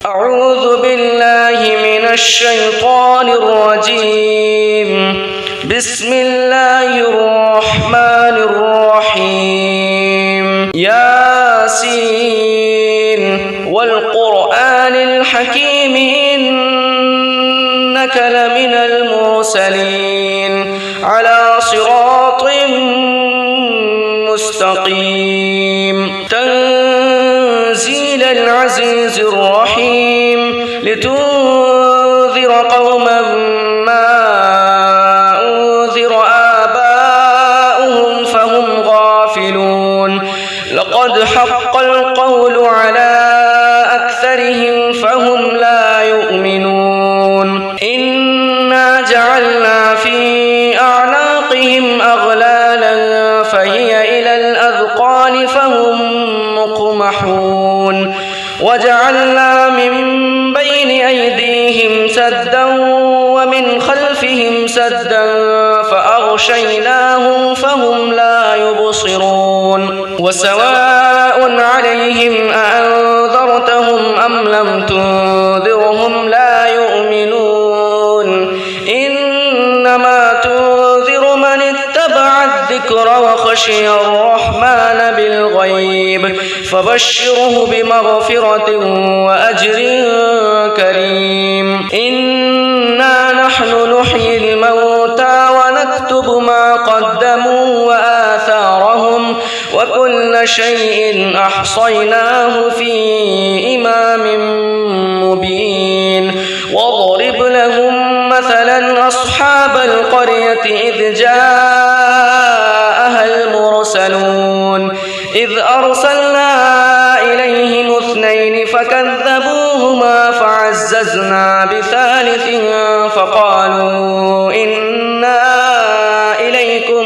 أعوذ بالله من الشيطان الرجيم. بسم الله الرحمن الرحيم. ياسين والقرآن الحكيم إنك لمن المرسلين على صراط مستقيم. تنزيل العزيز الرحيم لتنذر قوما ما أنذر آباؤهم فهم غافلون. لقد حق القول على أكثرهم فهم لا يؤمنون. إنا جعلنا في أعناقهم أغلالا فهي إلى الأذقان فهم مقمحون. وجعلنا من بين أيديهم سدا ومن خلفهم سدا فأغشيناهم فهم لا يبصرون. وسواء عليهم أأنذرتهم أم لم تنذرهم لا يؤمنون. إنما تنذر من اتبع الذكر وخشي الرحمن بالغيب فبشره بمغفرة وأجر كريم. إنا نحن نحيي الموتى ونكتب ما قدموا وآثارهم وكل شيء أحصيناه في إمام مبين. واضرب لهم مثلا أصحاب القرية إذ جاءها المرسلون إذ أرسلنا إليهم اثنين فكذبوهما فعززنا بثالث فقالوا إنا إليكم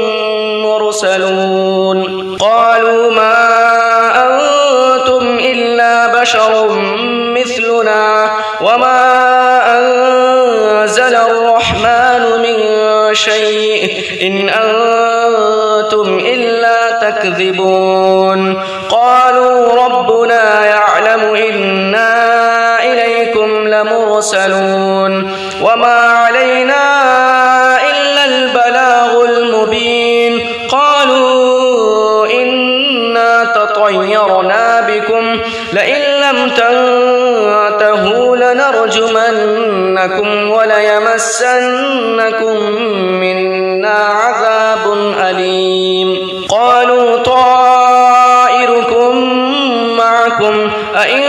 مرسلون. قالوا ما أنتم إلا بشر مثلنا وما أنزل الرحمن من شيء إن أنتم إلا تكذبون. قالوا ربنا يعلم إنا إليكم لمرسلون وما علينا إلا البلاغ المبين. قالوا إنا تطيرنا بكم لئن لم تنتهوا لنرجمنكم وليمسنكم منا عذاب أليم. قالوا طائركم معكم أئن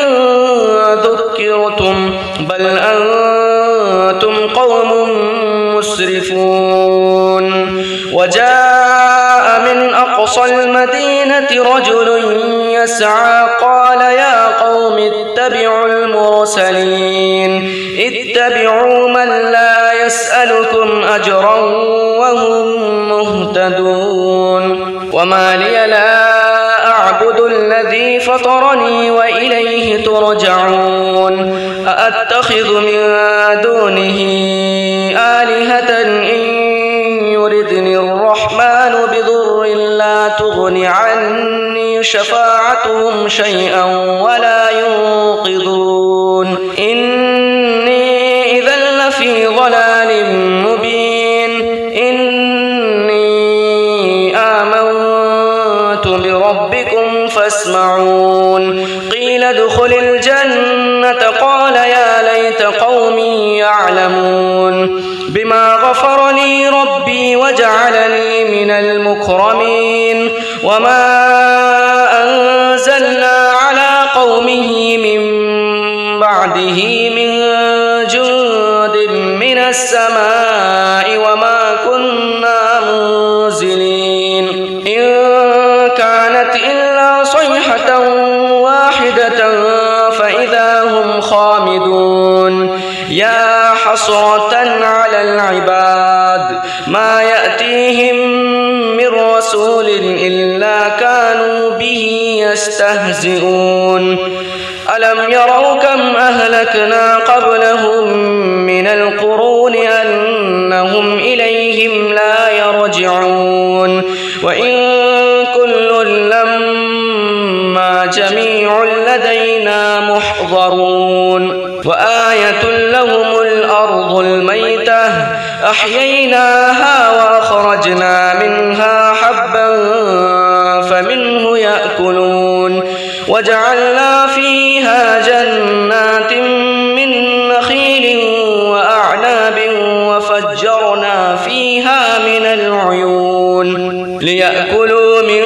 ذكرتم بل أنتم قوم مسرفون. وجاء من أقصى المدينة رجل يسعى قال يا قوم اتبعوا المرسلين اتبعوا من لا يسألكم أجرا وهم مهتدون. وما لي لا أعبد الذي فطرني وإليه ترجعون. أأتخذ من دونه آلهة إن يردني الرحمن بضر لا تغن عني شفاعتهم شيئا ولا ينقذون. إني إذا لفي ضلال مبين. إني آمنت بربكم فاسمعون. قيل ادخل الجنة قال يا ليت قومي يعلمون بما غفر لي ربي وجعلني من المكرمين. وما أنزلنا على قومه من بعده من جند من السماء وما كنا منزلين. إن كانت إلا صيحة واحدة فإذا هم خامدون. يا حسرة على العباد ما يأتيهم من رسول إلا كانوا به يستهزئون. ألم يروا كم أهلكنا قبلهم من القرون أنهم إليهم لا يرجعون. وإن كل لما جميع لدينا محضرون. وآية لهم الأرض الميتة أحييناها وأخرجنا منها حبا فمنه يأكلون وجعلنا فيها جنات من نخيل وأعناب وفجرنا فيها من العيون ليأكلوا من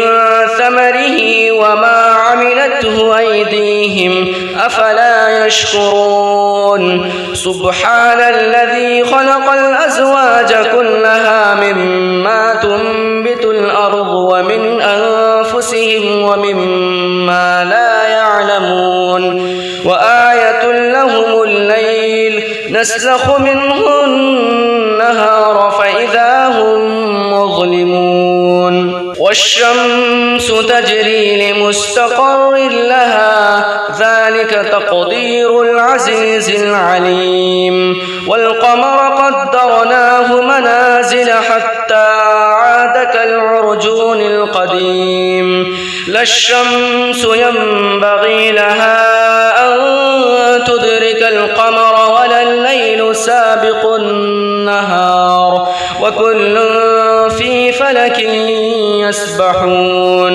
ثمره وما عملته أيديهم أفلا يشكرون سبحان الذي خلق الأزواج كلها مما تنبت الأرض ومن أنفسهم ومما لا يعلمون وآية لهم الليل نسلخ منه النهار فإذا هم مظلمون والشمس تجري لمستقر لها ذلك تقدير العزيز العليم والقمر قدرناه منازل حتى عاد كالعرجون القديم لا الشمس ينبغي لها أن تدرك القمر ولا الليل سابق النهار وكل في فلك يسبحون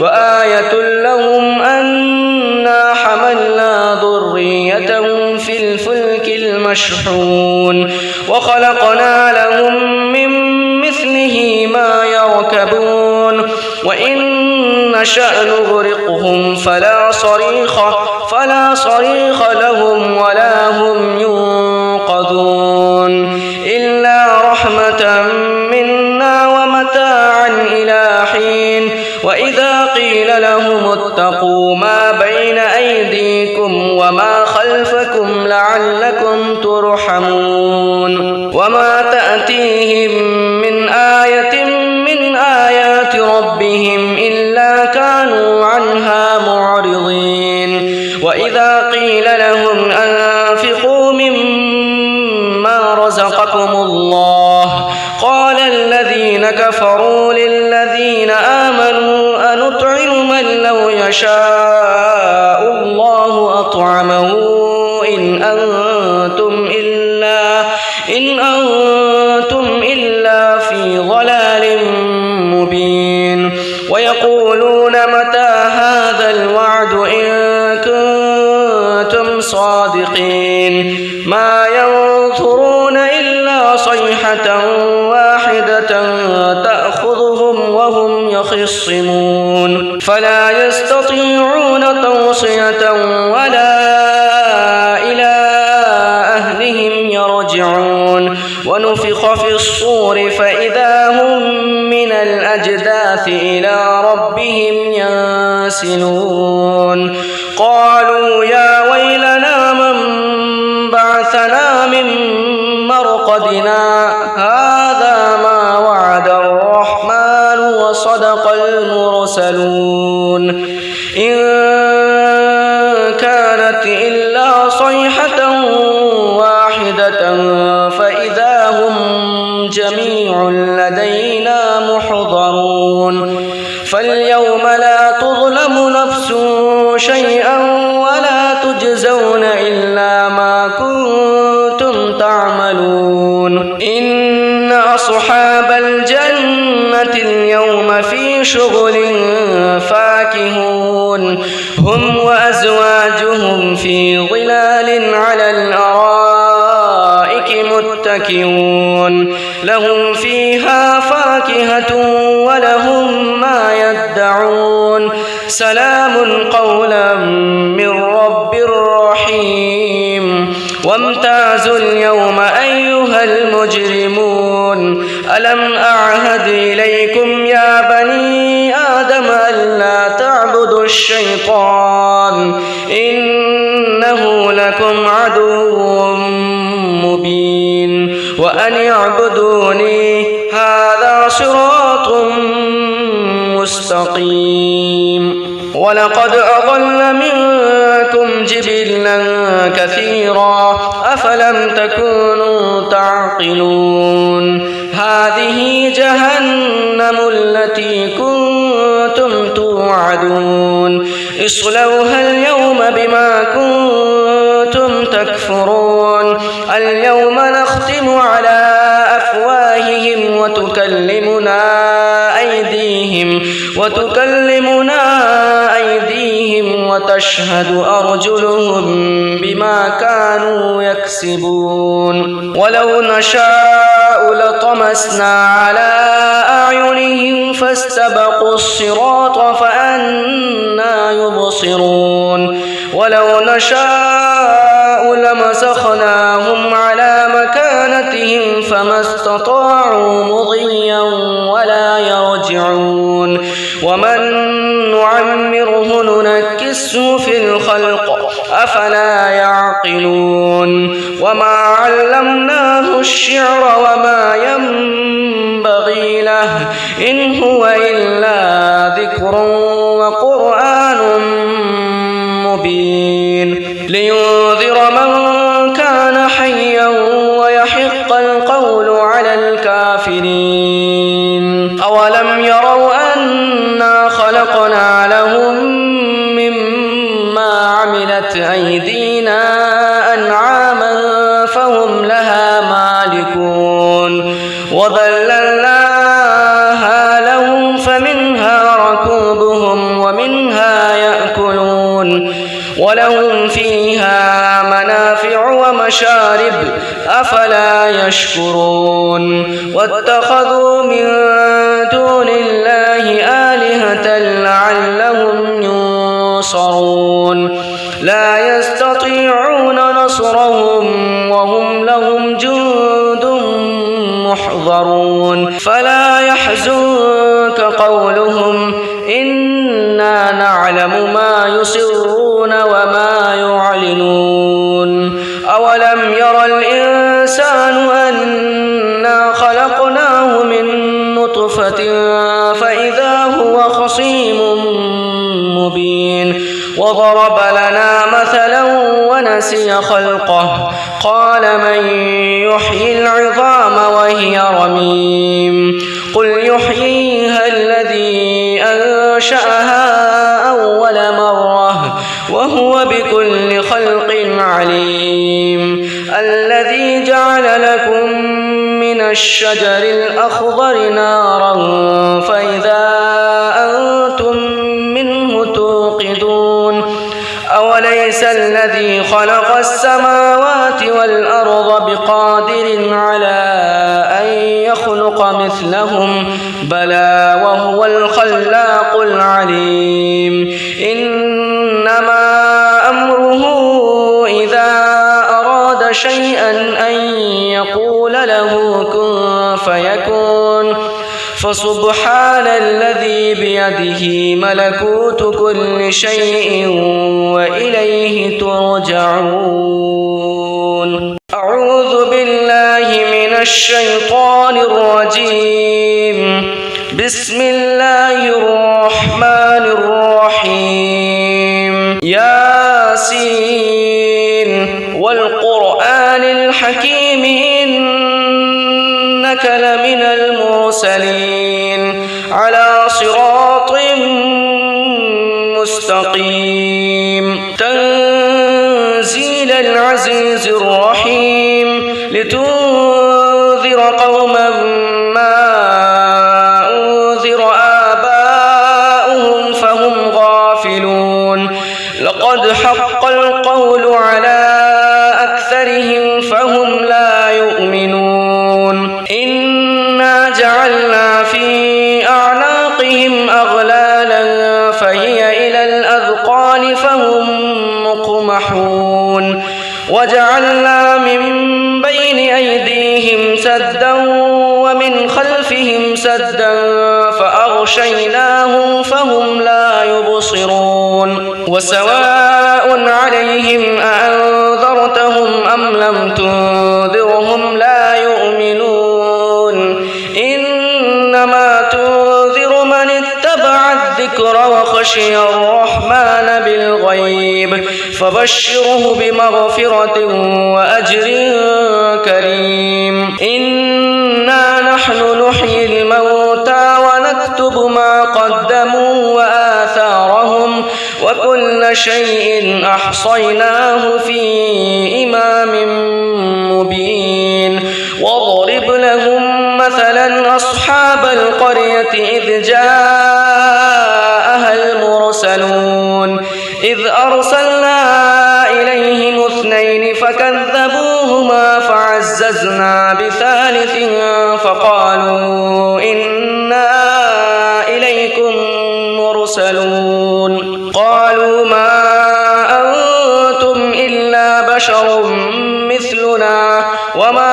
وآية لهم أنا حملنا ذريتهم في الفلك المشحون وخلقنا لهم من مثله ما يركبون وإن نشأ نغرقهم فلا صريخ لهم ولا هم ينقذون إلا رحمة منا ومتاعا إلى حين وإذا قيل لهم اتقوا ما بين أيديكم وما خلفكم لعلكم ترحمون وما تأتيهم من آية من آيات ربهم إلا كانوا عنها معرضين وإذا قيل لهم أنفقوا مما رزقكم الله قال الذين كفروا للذين آمنوا أنطعم من لو يشاء الله أطعمه إن أنتم إلا في ضلال مبين ويقولون متى هذا الوعد إن كنتم صادقين ما ينظرون إلا صيحة واحدة تأخذهم وهم يخصمون فلا يستطيعون توصية ولا إلى أهلهم يرجعون ونفخ في الصور فإذا هم من الأجداث إلى ربهم ينسلون قالوا يا ويلنا من بعثنا من مرقدنا هذا ما وعد الرحمن وصدق المرسلون إن كانت إلا صيحة واحدة فإذا هم جميع لدينا محضرون فاليوم لا تظلم نفس شيئا ولا تجزون إلا ما كنتم تعملون إن أصحاب الجنة اليوم في شغل فاكهون هم وأزواجهم في ظلال على الأرائك متكئون لهم فيها فاكهة ولهم ما يدعون سلام قولا من رب رحيم وامتازوا اليوم أيها المجرمون ألم أعهد إليكم يا بني آدم ألا تعبدوا الشيطان إنه لكم عدو مبين وأن اعبدوني هذا صراط مستقيم ولقد أضل منكم جبلا كثيرا أفلم تكونوا تعقلون هذه جهنم التي كنتم توعدون اصلوها اليوم بما كنتم تكفرون اليوم نختم على أفواههم وتكلمنا أيديهم وتشهد أرجلهم بما كانوا يكسبون ولو نشاء لطمسنا على أعينهم فاستبقوا الصراط فأنى يبصرون ولو نشاء لمسخناهم على مكانتهم فما استطاعوا مضيا ولا يرجعون ومن نعمره ننكسه في الخلق أفلا يعقلون وما علمناه الشعر وما ينبغي له إن هو إلا ذكر وقرآن مبين لينذر من كان حيا ويحق القول على الكافرين أولم يروا أنا خلقنا لهم مما عملت أيدينا أنعاما فهم لها مالكون وذللناها لهم فمنها ركوبهم ومنها يأكلون ولهم فيها منافع ومشارب أفلا يشكرون واتخذوا من دون الله آلهة لعلهم ينصرون لا يستطيعون نصرهم وهم لهم جند محضرون فلا يحزنك قولهم إنا نعلم ما يسرون وما يعلنون أولم ير الإنسان أنا خلقناه من نطفة فإذا هو خصيم مبين وضرب لنا مثلا ونسي خلقه قال من يحيي العظام وهي رميم قل يحييها الذي أنشأها أول مرة وهو بكل خلق عليم الذي جعل لكم من الشجر الأخضر نارا فإذا أنتم منه توقدون أوليس الذي خلق السماوات والأرض بقادر على أن يخلق مثلهم بلى وهو الخلاق العليم إنما أمره إذا أراد شيئا أن يقول له كن فيكون فسبحان الذي بيده ملكوت كل شيء وإليه ترجعون أعوذ بالله من الشيطان الرجيم بسم الله الرحمن الرحيم ياسين والقرآن الحكيم إنك لمن المرسلين على صراط مستقيم تنزيل العزيز الرحيم لتنذر قوما ما أنذر آباؤهم فهم غافلون لقد حق القول على أكثرهم فهم لا يؤمنون إنا جعلنا في أعناقهم أغلالا فهي إلى الأذقان فهم مقمحون وجعلنا من بين أيديهم سدا ومن خلفهم سدا فأغشيناهم فهم لا يبصرون وسواء عليهم أأنذرتهم أم لم تنذرهم لا يؤمنون إنما تنذر من اتبع الذكر وخشي الرحمن بالغيب فبشره بمغفرة وأجر كريم إنا نحن نحيي الموتى ونكتب ما قدموا وآثارهم وكل كل شيء أحصيناه في إمام مبين واضرب لهم مثلا أصحاب القرية إذ جاءها المرسلون إذ أرسلنا إليهم 2 فكذبوهما فعززنا بثالث فقالوا إنا إليكم مرسلون قالوا ما أنتم إلا بشر مثلنا وما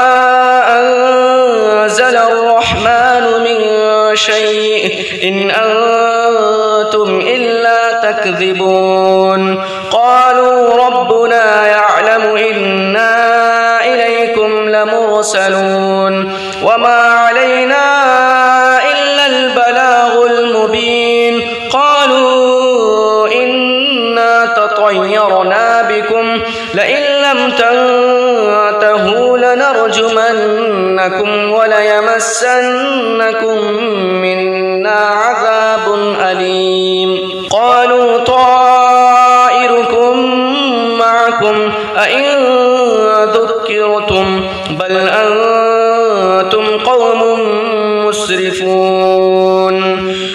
أنزل الرحمن من شيء إن أنتم إلا تكذبون قالوا ربنا يعلم إنا إليكم لمرسلون وما علينا إلا البلاغ المبين قالوا إنا تطيرنا بكم لئن لم تنتهوا لنرجمنكم وليمسنكم منا عذاب أليم قالوا طائركم معكم أئن ذكرتم بل أنتم قوم مسرفون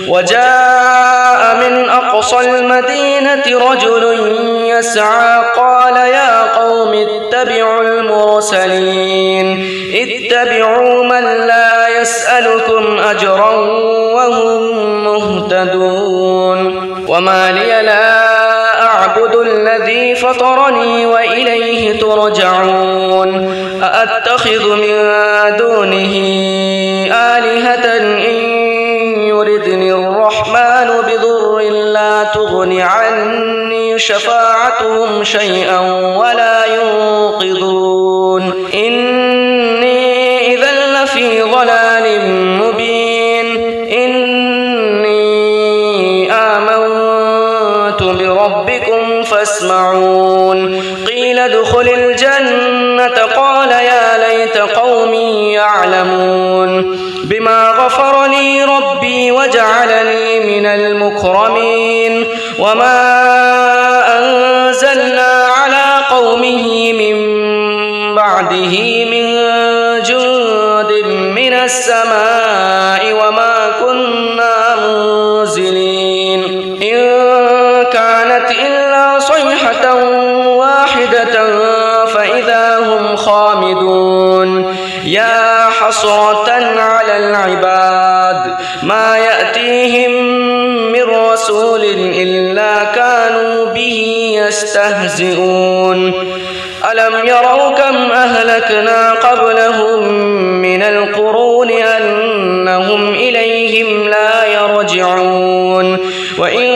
وجاء من أقصى المدينة رجل يسعى قال يا قوم اتبعوا المرسلين اتبعوا من لا يسألكم أجرا وهم مهتدون وما لي لا أعبد الذي فطرني وإليه ترجعون أأتخذ من دونه آلهة إن يردني الرحمن بضر لا تغن عني شفاعتهم شيئا ولا ينقذون إني إذا لفي ضلال مبين إني آمنت بربكم فاسمعون قيل ادخل الجنة قال يا ليت قومي يعلمون بما غفر لي ربي وجعلني من المكرمين وما أنزلنا على قومه من بعده من جند من السماء وما كنا منزلين إن كانت إلا صيحة واحدة فإذا هم خامدون يا حسرة على العباد ما يأتيهم من رسول إلا كانوا به يستهزئون ألم يروا كم أهلكنا قبلهم من القرون أنهم إليهم لا يرجعون وإن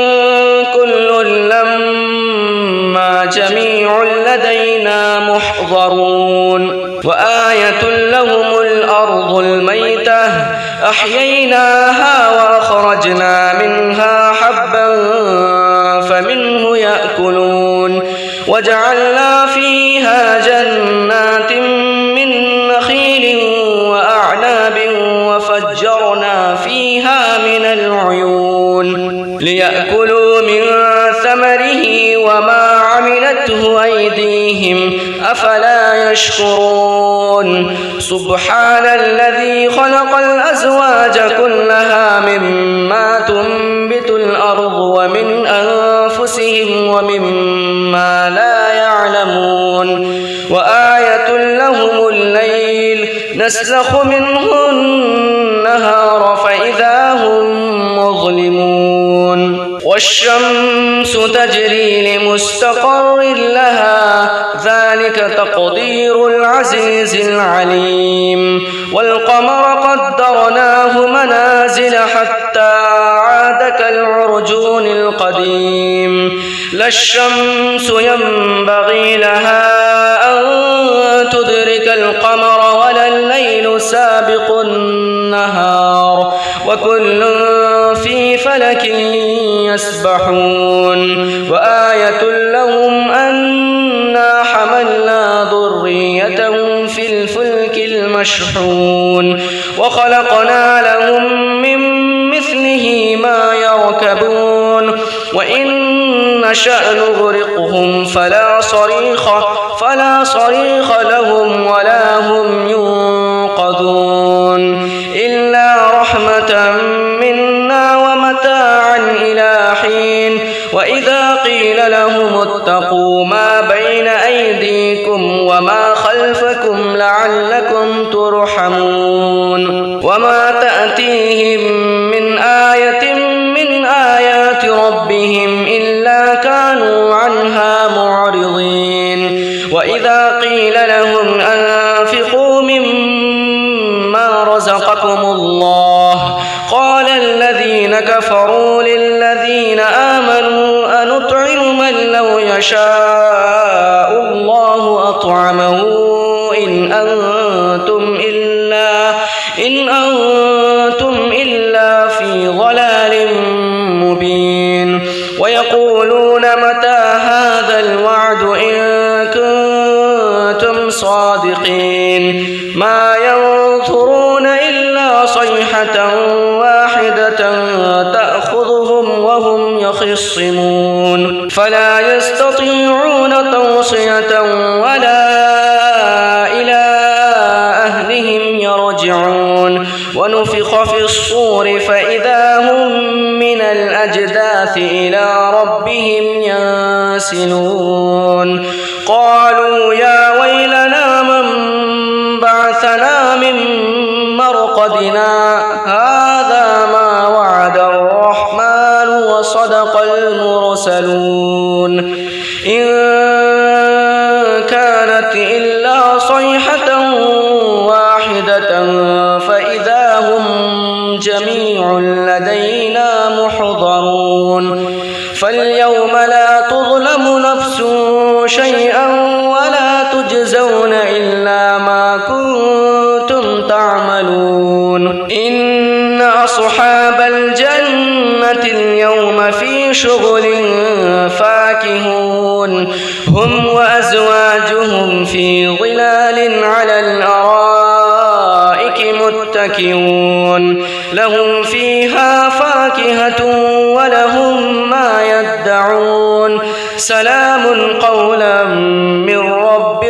كل لما جميع لدينا محضرون وآية لهم الأرض الميتة أحييناها وأخرجنا منها حبا فمنه يأكلون وجعلنا فيها جنات من نخيل وأعناب وفجرنا فيها من العيون ليأكلوا من ثمره وما عملته أيديهم أفلا يشكرون سبحان الذي خلق الأزواج كلها مما تنبت الأرض ومن أنفسهم ومما لا يعلمون وآية لهم الليل نسلخ منه النهار فإذا هم مظلمون والشمس تجري لمستقر لها ذلك تقدير العزيز العليم والقمر قدرناه منازل حتى عاد كالعرجون القديم لا الشمس ينبغي لها أن تدرك القمر ولا الليل سابق النهار وكل في فلك يسبحون وآية لهم أنا حملنا ذريتهم في الفلك المشحون وخلقنا لهم من مثله ما يركبون وإن نشأ نغرقهم فلا صريخ لهم ولا هم ينقذون إلا رحمة منا ومتاعا إلى حين وإذا قيل لهم اتقوا ما بين أيديكم وما خلفكم لعلكم ترحمون وما تأتيهم من آية من آيات ربهم إلا كانوا عنها معرضين وإذا قيل لهم أنفقوا مما رزقكم الله قال الذين كفروا للذين آمنوا أنطعم من لو يشاء الله أطعمه إن أنتم إلا في ضلال مبين ويقولون متى هذا الوعد إن كنتم صادقين ما ينظرون إلا صيحة واحدة تأخذهم وهم يخصمون فلا يستطيعون توصية ولا إلى أهلهم يرجعون ونفخ في الصور فإذا هم من الأجداث إلى ربهم ينسلون قالوا يا ويلنا من بعثنا من مرقدنا هذا ما وعد الرحمن وصدق المرسلون إن كانت إلا صيحة واحدة فإذا هم جميع لدينا محضرون فاليوم لا تظلم نفس شيئا ولا تجزون إلا ما كنتم تعملون إن أصحاب الجنة اليوم في شغل فاكهون هم وأزواجهم في ظلال على الأرائك متكئون لهم فيها فاكهة ولهم ما يدعون سلام قولا من رب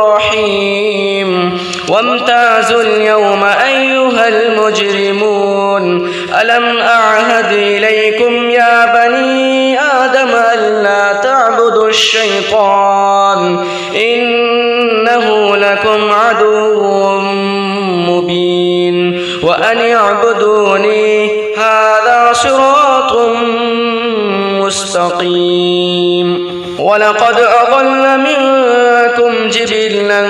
رحيم وامتازوا اليوم أيها المجرمون ألم أعهد إليكم يا بني آدم ألا تعبدوا الشيطان إنه لكم عدو مبين وأن اعبدوني هذا صراط مستقيم ولقد أضل منكم جبلا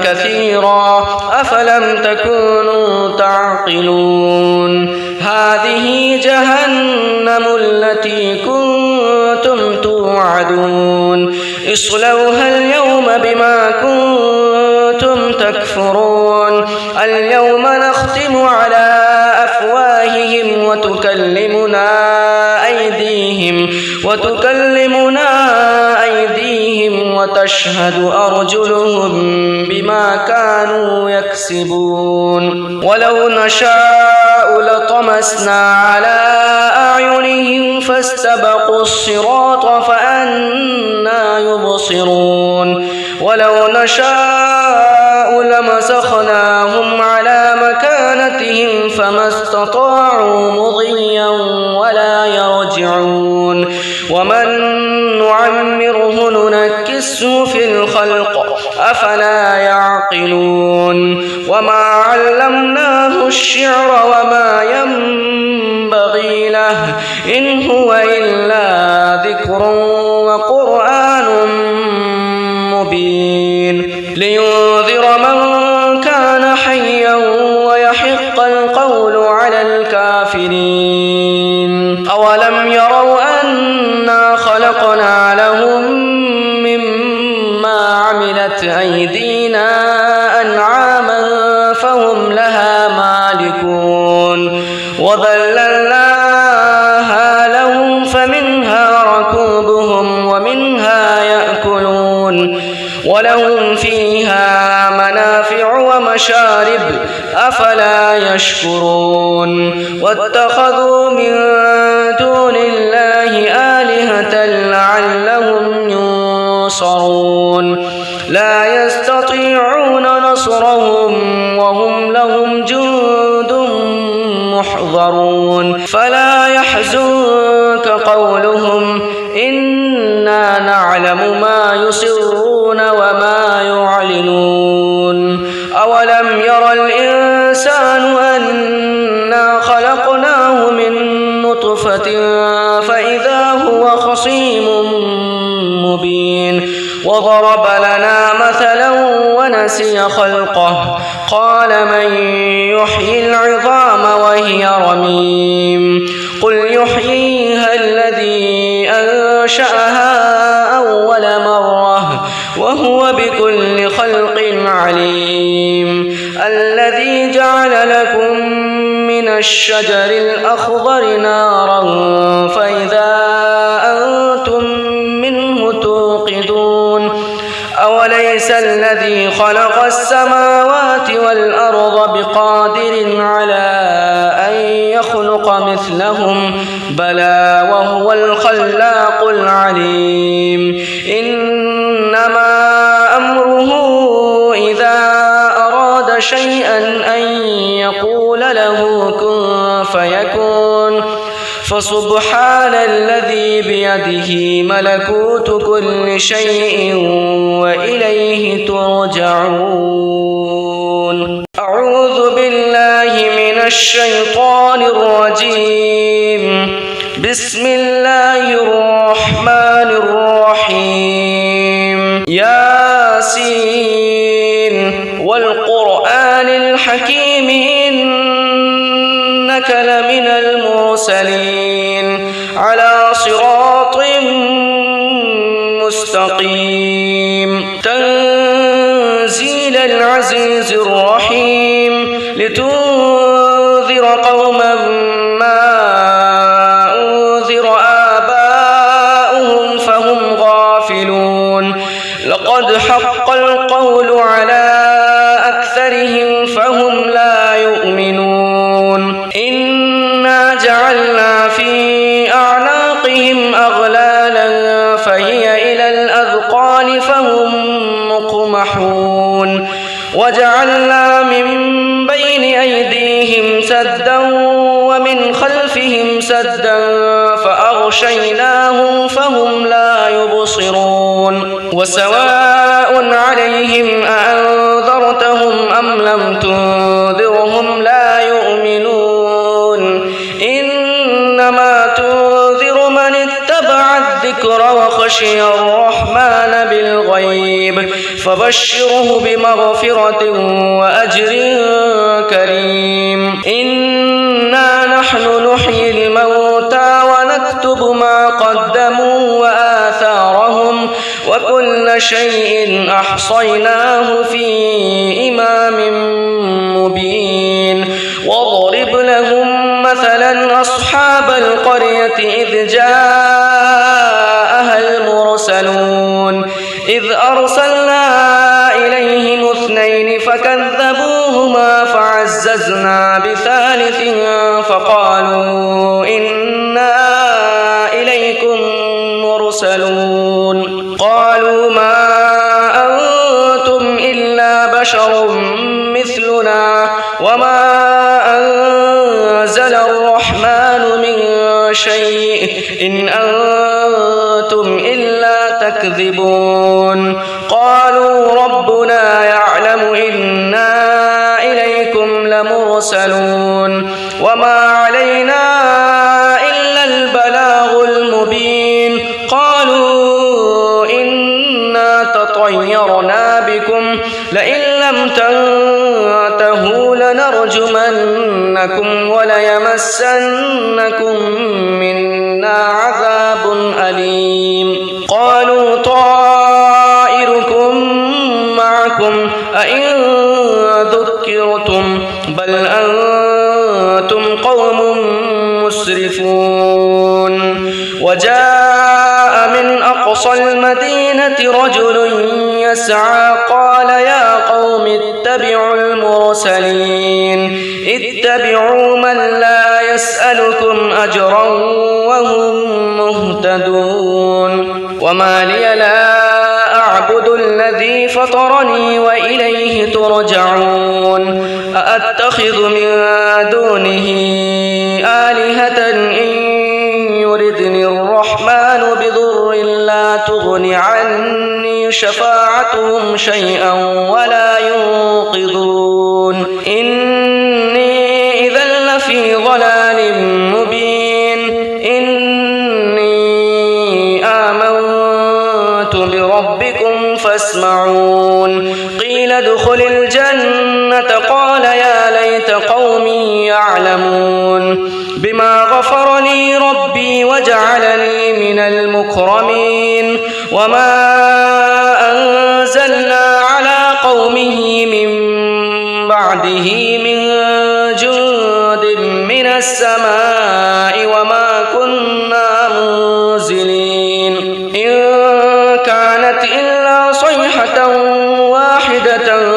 كثيرا أفلم تكونوا تعقلون هذه جهنم التي كنتم توعدون اصلوها اليوم بما كنتم تكفرون اليوم نختم على أفواههم وتكلمنا أيديهم وتشهد أرجلهم بما كانوا يكسبون ولو نشاء لطمسنا على أعينهم فاستبقوا الصراط فأنى يبصرون ولو نشاء لمسخناهم على مكانتهم فما استطاعوا مضيا ولا يرجعون ومن نعمره ننكسه في الخلق أفلا يعقلون وما علمناه الشعر وما ينبغي له إن هو إلا ذكر وقرآن مبين لينذر من كان حيا ويحق القول على الكافرين أولم يروا أنا خلقنا لهم مما عملت أيدينا أنعاما فهم لها مالكون وذللناها لهم فمنها ركوبهم ومنها يأكلون ولهم فيها منافع ومشارب أفلا يشكرون واتخذوا من دون الله آلهة لعلهم ينصرون لا يستطيعون نصرهم وهم لهم جند محضرون فلا يحزنك قولهم إنا نعلم ما يسرون وما يعلنون أولم ير الإنسان أنا خلقناه من نطفة فإذا هو خصيم مبين وضرب لنا مثلا ونسي خلقه قال من يحيي العظام وهي رميم قل يحييها الذي أنشأها أول مرة وهو بكل خلق عليم الذي جعل لكم من الشجر الأخضر نارا فإذا أنتم منه توقدون أوليس الذي خلق السماوات والأرض بقادر على أن يخلق مثلهم بلى وهو الخلاق العليم إنما أمره إذا أراد شيئا أن يقول له كن فيكون فسبحان الذي بيده ملكوت كل شيء وإليه ترجعون أعوذ بالله من الشيطان الرجيم بسم الله الرحمن الرحيم ياسين والقرآن الحكيم إنك لمن المرسلين على صراط مستقيم تنزيل العزيز الرحيم لتنذر قوما ما أنذر آباؤهم فهم غافلون لقد حق القول على أكثرهم فهم لا يؤمنون إنا جعلنا في أعناقهم أغلالا فهي إلى الأذقان فهم مقمحون وجعلنا من بين أيديهم سدا ومن خلفهم سدا فأغشيناهم فهم لا يبصرون وسواء عليهم أأنذرتهم أم لم تنذرهم لا يؤمنون إنما تنذر من اتبع الذكر وخشي الرحمن بالغيب فبشره بمغفرة وأجر كريم إنا نحن نحيي الموتى ونكتب ما قدموا وآثارهم وكل شيء أحصيناه في إمام مبين واضرب لهم مثلا أصحاب القرية إذ جاءها المرسلون إذ أرسلنا إليهم اثنين فكذبوهما فعززنا بثالث فقالوا إنا إليكم مرسلون قالوا ما أنتم إلا بشر مثلنا وما أنزل الرحمن من شيء إن أنتم إلا تكذبون قالوا ربنا يعلم إنا إليكم لمرسلون وما علينا إلا البلاغ المبين قالوا إنا تطيرنا بكم لئن لم تنتهوا لنرجمنكم وليمسنكم منا عذاب أليم قالوا طائركم معكم أئن ذكرتم بل أنتم قوم مسرفون وجاء من أقصى المدينة رجل يسعى قال يا قوم اتبعوا المرسلين اتبعوا من لا يسألكم أجرا وهم مهتدون وما لي لا ترجعون أأتخذ من دونه آلهة إن يردني الرحمن بضر لا تغن عني شفاعتهم شيئا ولا ينقذون إني إذا لفي ضلال مبين إني آمنت بربكم فاسمعون قيل ادخل الجنة قال يا ليت قومي يعلمون بما غفر لي ربي وجعلني من المكرمين وما أنزلنا على قومه من بعده من جند من السماء وما كنا منزلين إن كانت إلا صيحة واحدة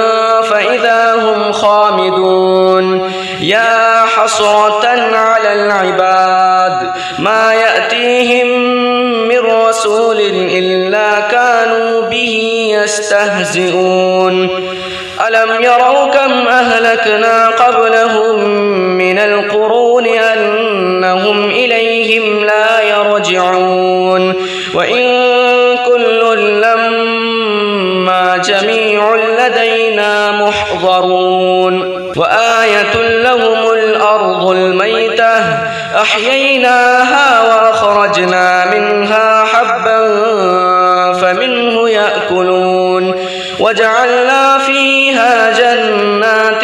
فإذا هم خامدون يا حسرة على العباد ما يأتيهم من رسول إلا كانوا به يستهزئون ألم يروا كم أهلكنا قبلهم من القرون أنهم إليهم لا يرجعون وإن كل لما جميع لدينا محضرون وآية لهم الأرض الميتة أحييناها وأخرجنا منها حبا فمنه يأكلون وجعلنا فيها جنات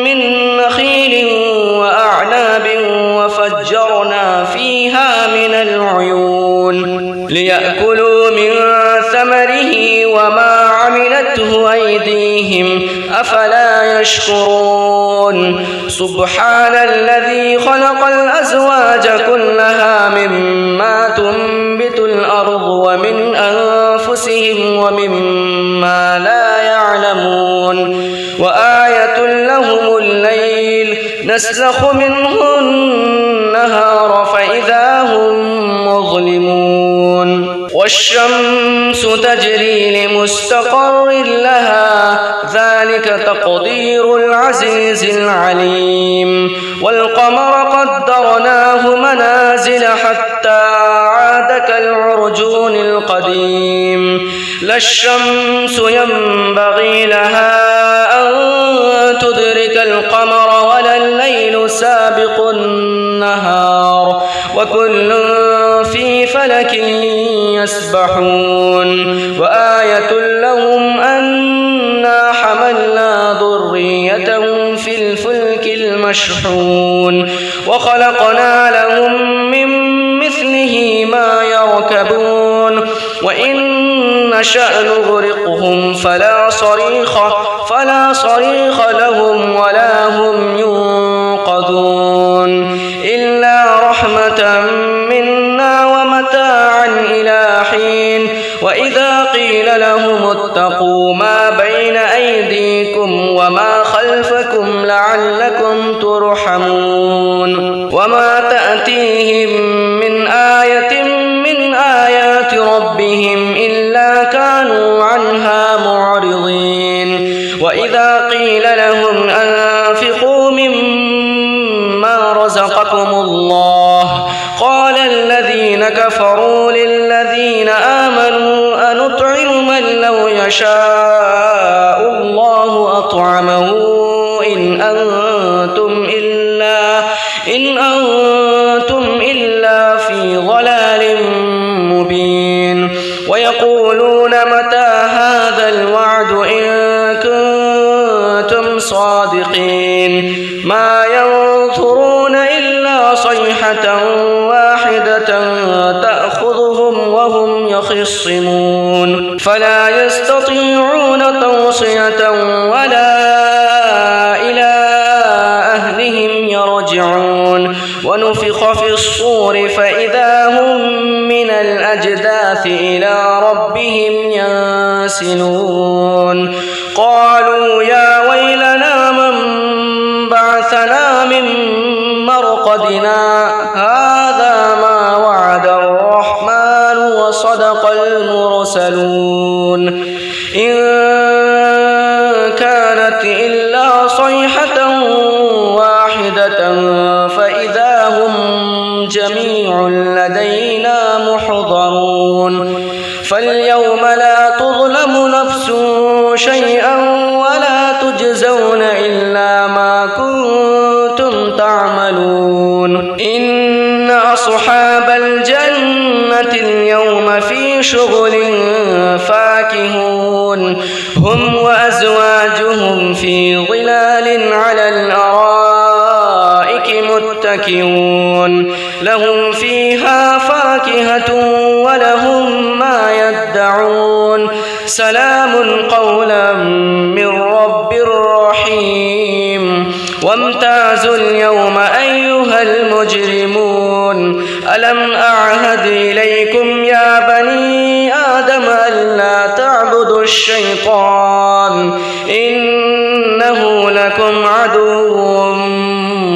من نخيل وأعناب وفجرنا فيها من العيون ليأكلوا من ثمره وما عملته أيديهم أفلا يشكرون سبحان الذي خلق الأزواج كلها مما تنبت الأرض ومن أنفسهم ومما لا يعلمون وآية لهم الليل نسلخ منه النهار فإذا هم مظلمون والشمس تجري لمستقر لها ذلك تقدير العزيز العليم والقمر قدرناه منازل حتى عاد كالعرجون القديم لا الشمس ينبغي لها أن تدرك القمر ولا الليل سابق النهار وكل في فلك يسبحون وآية لهم أنا حملنا ذريتهم في الفلك المشحون وخلقنا لهم من مثله ما يركبون وإن نشأ نغرقهم فلا صريخ لهم ولا هم ينقذون إلا رحمة منا ومتاعا إلى حين وإذا قيل لهم اتقوا ما بين أيديكم وما خلفكم لعلكم ترحمون وما تأتيهم من آية من آيات ربهم إلا كانوا عنها معرضين وإذا قيل لهم أنفقوا مما رزقكم الله قال الذين كفروا للذين آمنوا أنطعم من لو يشاء الله أطعمه إن أنتم إلا في ضلال مبين ويقولون متى هذا الوعد إن كنتم صادقين ما ينظرون إلا صيحة واحدة تأخذهم وهم يخصمون فلا يستطيعون توصية ولا إلى أهلهم يرجعون ونفخ في الصور فإذا هم من الأجداث إلى ربهم ينسلون قالوا يا ويلنا من بعثنا من مرقدنا هذا ما وعد الرحمن وصدق المرسلون إن كان كانت إلا صيحة واحدة فإذا هم جميع لدينا محضرون فاليوم لا تظلم نفس شيئا ولا تجزون إلا ما كنتم تعملون إن أصحاب الجنة اليوم في شغل فاكهون هم وأزواجهم في ظلال على الأرائك متكئون لهم فيها فاكهة ولهم ما يدعون سلام قولا من رب رحيم وامتازوا اليوم أيها المجرمون ألم أعهد إليكم يا بني آدم ألا تعبدوا الشيطان إنه لكم عدو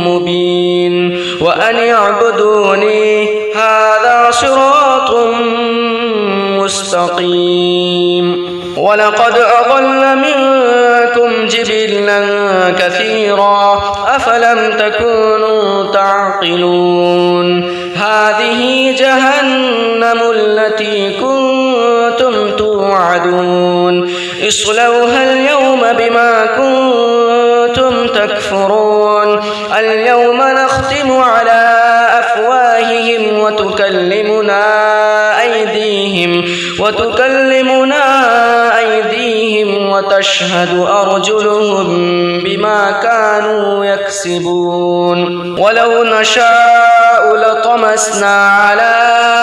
مبين وأن اعبدوني هذا صراط مستقيم ولقد أضل منكم جبلا كثيرا أفلم تكونوا تعقلون هذه جهنم التي كنتم توعدون اصلوها اليوم بما كنتم تكفرون اليوم نختم على أفواههم وتكلمنا أيديهم وتشهد أرجلهم بما كانوا يكسبون ولو نشاء لطمسنا على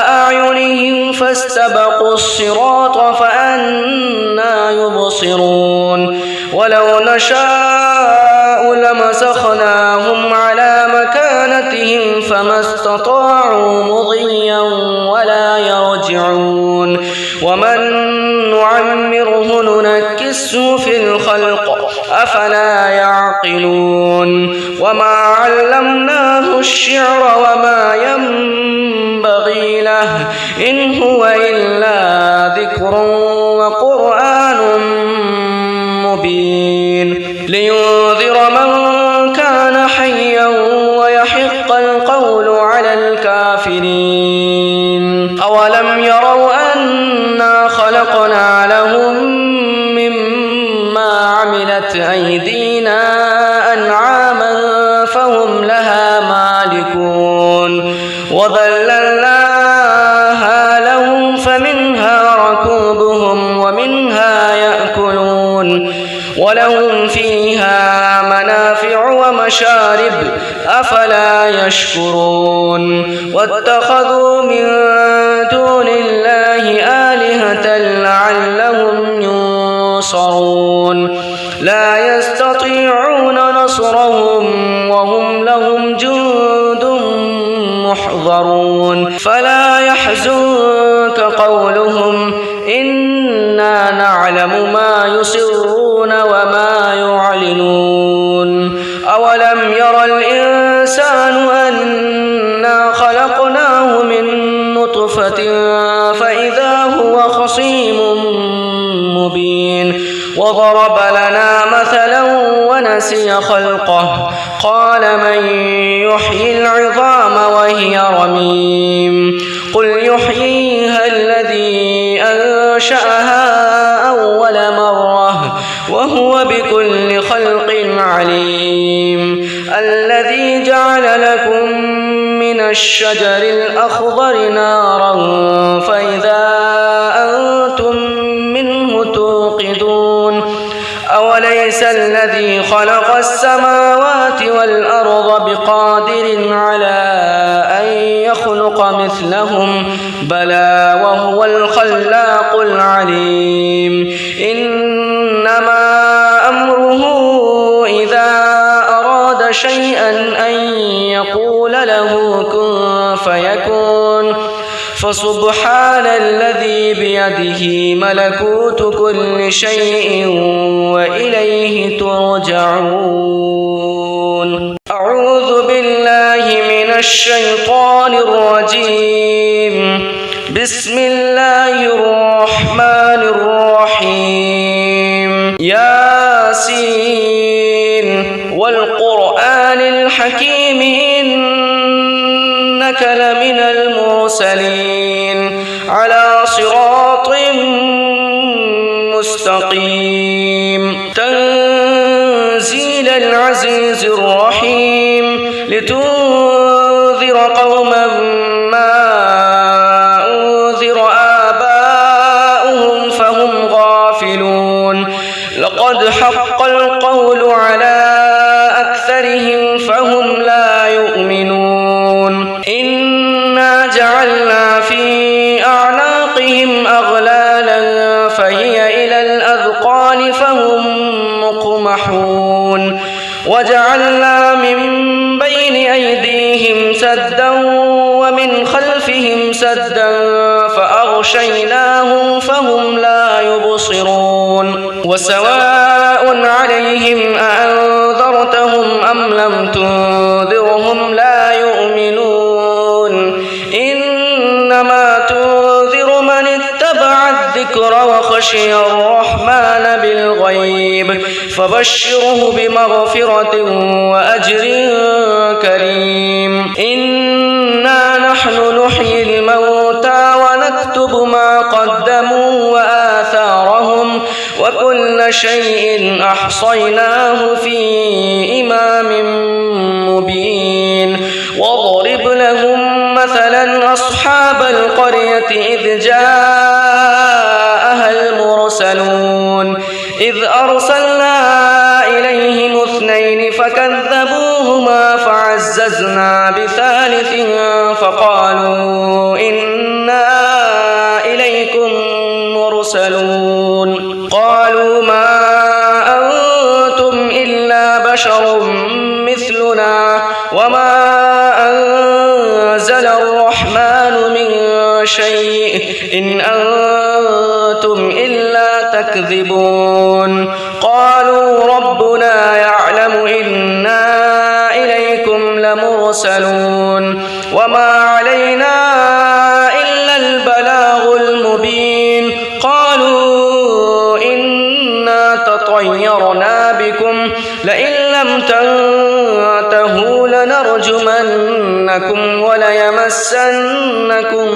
أعينهم فاستبقوا الصراط فأنى يبصرون ولو نشاء لمسخناهم على مكانتهم فما استطاعوا مضيا ولا يرجعون ومن نعمره ننكسه في الخلق أفلا يعقلون وما علمناه الشعر وما ينبغي له إن هو إلا ذكر وقرآن مبين لينذر من كان حيا ويحق القول على الكافرين أولم يروا أنا خلقنا لهم مما عملت أيدينا أنعاما فهم لها مالكون وذللناها لهم فمنها ركوبهم ومنها يأكلون ولهم فيها منافع ومشارب أفلا يشكرون واتخذوا من دون الله آلهة لعلهم ينصرون لا يستطيعون نصرهم وهم لهم جند محضرون فلا يحزنك قولهم إنا نعلم ما يسرون وما يعلنون أولم ير الإنسان أنا خلقناه من نطفة فإذا هو خصيم مبين وضرب لنا مثلا ونسي خلقه قال من يحيي العظام وهي رميم قل يحييها الذي أنشأها أول مرة وهو بكل خلق عليم الذي جعل لكم من الشجر الأخضر نارا فإذا أنتم منه توقدون أوليس الذي خلق السماوات والأرض بقادر على أن يخلق مثلهم بلى وهو الخلاق العليم إنما أمره إذا أراد شيئا أن يقول له كن فيكون فسبحان الذي بيده ملكوت كل شيء وإليه ترجعون أعوذ بالله من الشيطان الرجيم بسم الله الرحمن الرحيم ياسين ياسين والقرآن الحكيم إنك لمن المرسلين على صراط مستقيم تنزيل العزيز الرحيم لتنذر قوما ما أنذر آباؤهم فهم غافلون لقد حق القول على أكثرهم فهم لا يؤمنون إنا جعلنا في أعناقهم أغلالا فهي إلى الأذقان فهم مقمحون وجعلنا من بين أيديهم سدا ومن خلفهم سدا فأغشيناهم فهم لا يبصرون وسواء عليهم أأنذرتهم أم لم تنذرهم لا يؤمنون إنما تنذر من اتبع الذكر وخشي الرحمن بالغيب فبشره بمغفرة وأجر كريم إنا نحن نحيي الموتى ونكتب ما قدموا وآثارهم وكل شيء أحصيناه في إمام مبين واضرب لهم مثلا أصحاب القرية إذ جاءها المرسلون إذ أرسلنا إليهم اثنين فكذبوهما فعززنا بثالث فقالوا إنا إليكم مرسلون قالوا ما أنتم إلا بشر مثلنا وما أنزل الرحمن من شيء إن أنتم إلا تكذبون قالوا ربنا يعلم إنا إليكم لمرسلون وما علينا إلا البلاغ المبين قالوا إنا تطيرنا بكم لئن لم تنتهوا لنرجمنكم وليمسنكم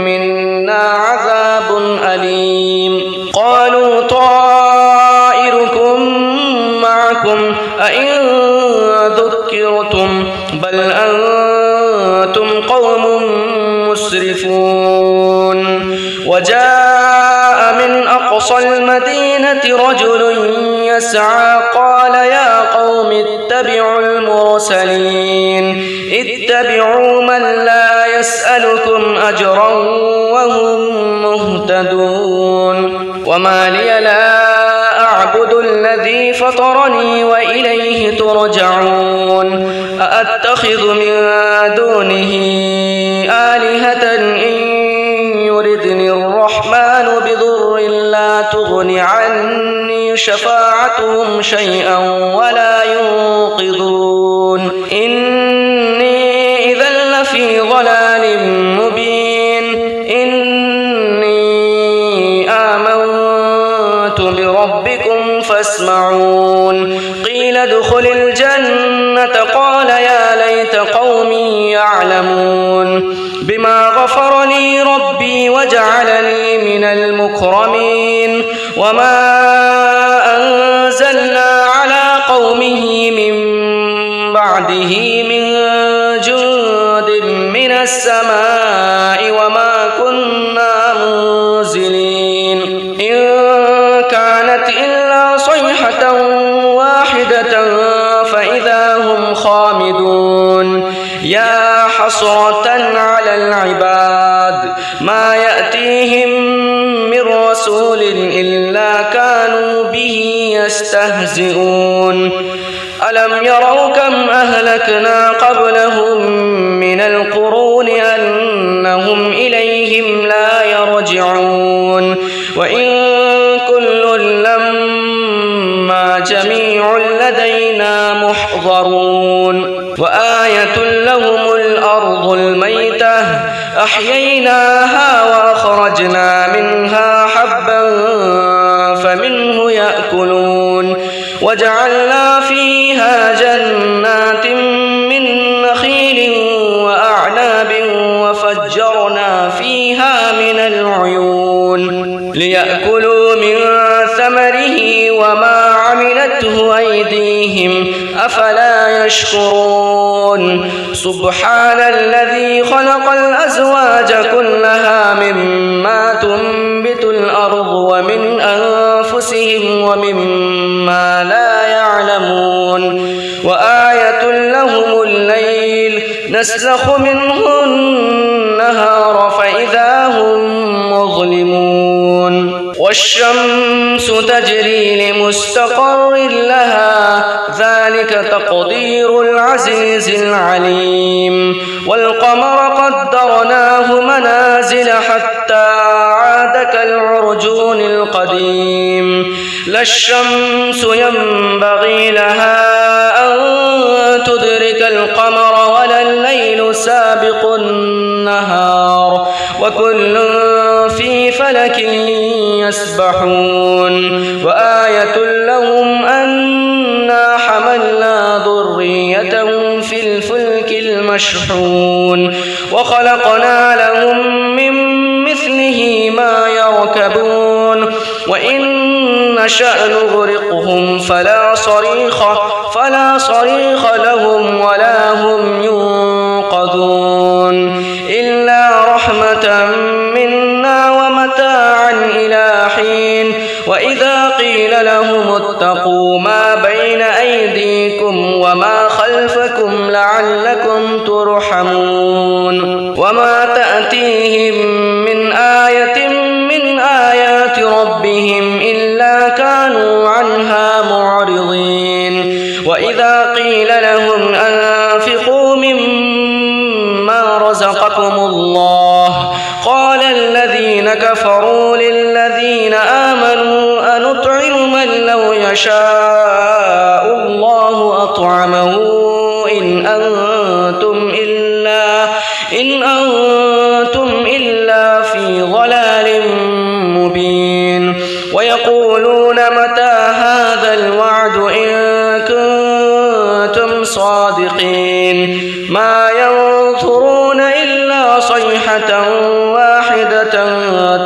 منا عذاب أليم قالوا طائركم معكم أئن ذكرتم بل أنتم قوم مسرفون وجاء من أقصى المدينة رجل يسعى قال يا قوم اتبعوا المرسلين اتبعوا من لا يسألكم أجرا وهم مهتدون وما لي لا أعبد الذي فطرني وإليه ترجعون أأتخذ من دونه آلهة إن يردني الرحمن بضر لا تغن عني شفاعتهم شيئا ولا ينقذون إني إذا لفي ضلال مبين إني آمنت بربكم فاسمعون قيل ادخل الجنة قال يا ليت قومي يعلمون بما غفر لي ربي وجعلني من المكرمين وما أنزلنا على قومه من بعده من جند من السماء وما كنا منزلين إن كانت إلا صيحة واحدة فإذا هم خامدون يا حسرة على العباد ما يأتيهم من رسول إلا كانوا به يستهزئون ألم يروا كم أهلكنا قبلهم من القرون أنهم إليهم لا يرجعون وإن كل لما جميع لدينا محضرون وآية لهم الأرض الميتة أحييناها وأخرجنا منها حبا فمنه يأكلون وجعلنا وجعلنا فيها جنات من نخيل وأعناب وفجرنا فيها من العيون ليأكلوا من ثمره وما عملته أيديهم أفلا يشكرون سبحان الذي خلق الأزواج كلها مما تنبت الأرض ومن أنفسهم ومما لا يعلمون وآية لهم الليل نسلخ منه النهار فإذا هم مظلمون والشمس تجري لمستقر لها ذلك تقدير العزيز العليم والقمر قدرناه منازل حتى عاد كالعرجون القديم لا الشمس ينبغي لها أن تدرك القمر ولا الليل سابق النهار وكل في فلك يسبحون وآية لهم أنا حملنا ذريتهم في الفلك المشحون وخلقنا لهم من مثله ما يركبون وإن نشأ نغرقهم فلا صريخ لهم ولا هم ينقذون إلا رحمة منا ومتاعا إلى حين وإذا قيل لهم اتقوا ما بين أيديكم وما خلفكم لعلكم ترحمون وما تأتيهم من آية من آيات ربهم إلا كانوا عنها معرضين وإذا قيل لهم أنفقوا مما رزقكم الله قال الذين كفروا للذين آمنوا أنطعم من لو يشاء الله أطعمه إن أنتم إلا في ضلال مبين ويقولون متى هذا الوعد إن كنتم صادقين ما ينظرون إلا صيحة واحدة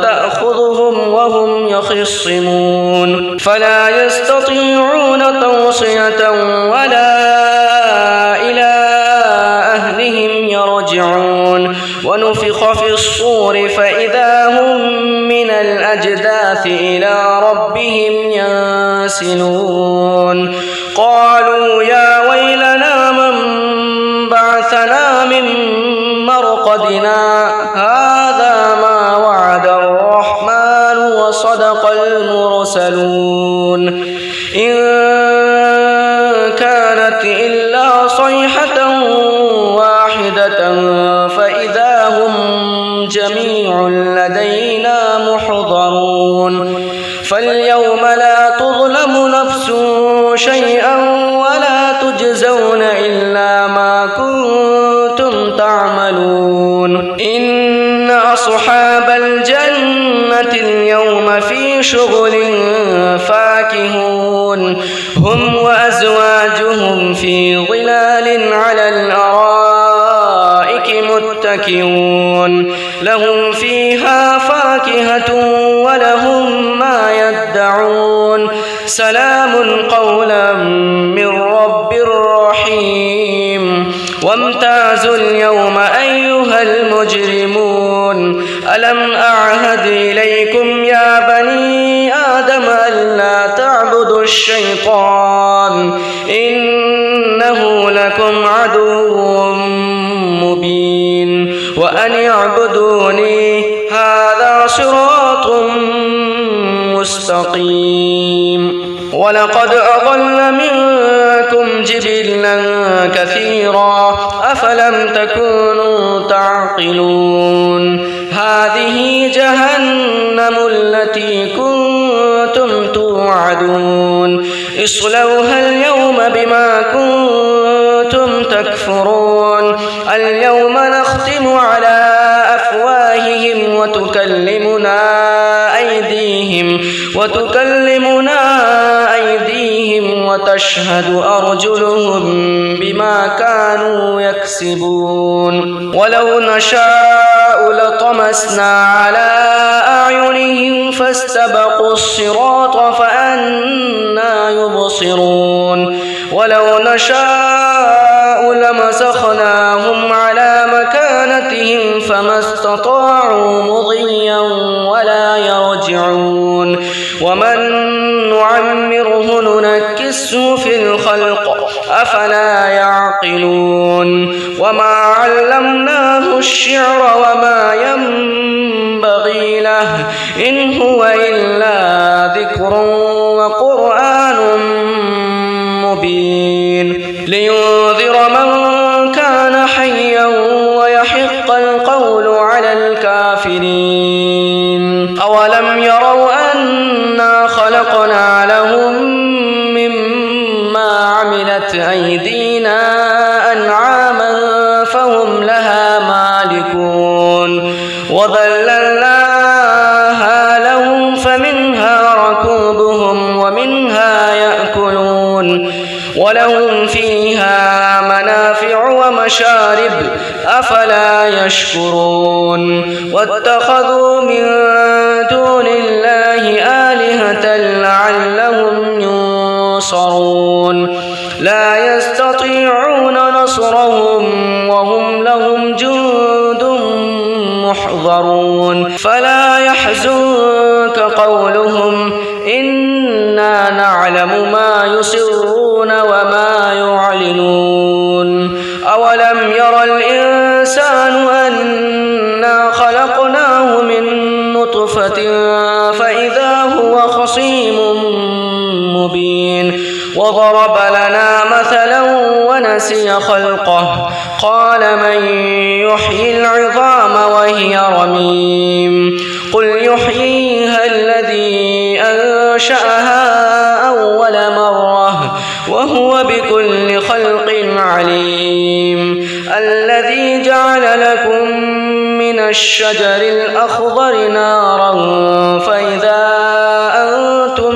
تأخذهم وهم يخصمون فلا يستطيعون توصية ولا إلى أهلهم يرجعون ونفخ في الصور فإذا هم من الأجداث إلى ربهم ينسلون قالوا يا ويلنا من بعثنا من مرقدنا هذا ما وعد الرحمن وصدق المرسلون إن كانت إلا صيحة واحدة فإذا هم جميع لدينا محضرون فاليوم لا تظلم نفس شيئا ولا تجزون إلا ما كنتم تعملون إن أصحاب الجنة اليوم في شغل فاكهون هم وأزواجهم في ظلال على الأرائك متكئون لهم فيها فاكهة ولهم ما يدعون سلام قولا من رب رحيم وامتازوا اليوم أيها المجرمون ألم أعهد إليكم يا بني آدم ألا تعبدوا الشيطان إنه لكم عدو مبين وأن اعبدوني هذا صراط مستقيم ولقد أضل منكم جبلا كثيرا أفلم تكونوا تعقلون هذه جهنم التي كنتم توعدون اصلوها اليوم بما كنتم تكفرون اليوم نختم على أفواههم وتكلمنا أيديهم وتشهد أرجلهم بما كانوا يكسبون ولو نشاء لطمسنا على أعينهم فاستبقوا الصراط فأنى يبصرون ولو نشاء لمسخناهم على مكانتهم فما استطاعوا مضيا ولا يرجعون ومن نعمره ننكسه في الخلق أفلا يعقلون وما علمناه الشعر وما ينبغي له إن هو إلا ذكر وقرآن مبين لينذر من كان حيا ويحق القول على الكافرين أولم يروا أنا خلقنا لهم مما عملت أيدينا أنعاما فهم لها مالكون وذللناها لهم فمنها ركوبهم ومنها يأكلون ولهم فيها منافع ومشارب أفلا يشكرون واتخذوا من دون الله آلهة لعلهم ينصرون لا يستطيعون نصرهم وهم لهم جند محضرون فلا يحزنك قولهم إنا نعلم ما يسرون وما يعلنون أولم ير الإنسان أنا خلقناه من نطفة فإذا هو خصيم مبين وضرب لنا مثلا ونسي خلقه قال من يحيي العظام وهي رميم قل يحييها الذي أنشأها أول مرة وهو بكل خلق عليم الذي جعل لكم من الشجر الأخضر نارا فإذا أنتم